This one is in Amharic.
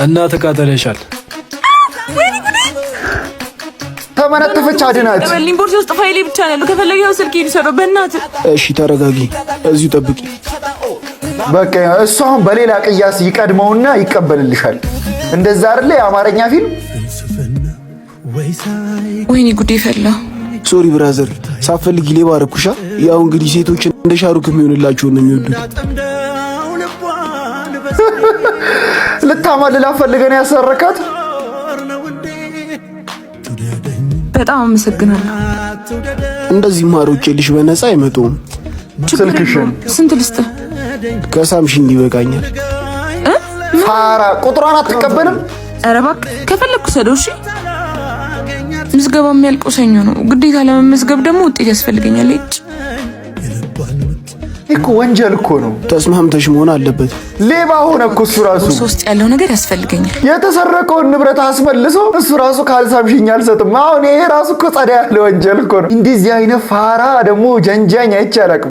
እና ተቃጠለሻል። ተመነተፈች አድናት። በሊን ቦርሳ ውስጥ ፋይሌ ብቻ ነው ያለው። ከፈለገው ስልክ ይሰረው በእናትህ። እሺ ተረጋጊ፣ እዚሁ ጠብቂ። በቃ እሱ አሁን በሌላ ቅያስ ይቀድመውና ይቀበልልሻል። እንደዛ አይደለ የአማርኛ ፊልም? ወይኔ ጉዴ ፈላ። ሶሪ ብራዘር፣ ሳፈልጊ ሌባ አረኩሻ። ያው እንግዲህ ሴቶች እንደ ሻሩክ የሚሆንላቸው ነው የሚወዱት። ልታማልላ ፈልገን ያሰረካት። በጣም አመሰግናለሁ። እንደዚህ ማሮቼልሽ በነፃ አይመጡም። ስልክሽን ስንት ልስጥህ? ከሳምሽኝ ይበቃኛል። ፋራ ቁጥሯን አትቀበልም? ኧረ እባክህ ከፈለኩ ሰደው። እሺ ምዝገባ የሚያልቀው ሰኞ ነው። ግዴታ ለመመዝገብ ደግሞ ውጤት ያስፈልገኛል። እኮ ወንጀል እኮ ነው። ተስማምተሽ መሆን አለበት። ሌባ ሆነ እኮ እሱ ራሱ። ውስጥ ያለው ነገር ያስፈልገኛል። የተሰረቀውን ንብረት አስመልሶ እሱ ራሱ ካልሳምሽኝ አልሰጥም። አሁን ይሄ ራሱ እኮ ጸዳ ያለ ወንጀል እኮ ነው። እንደዚህ አይነት ፋራ ደግሞ ጀንጃኝ አይቻልም።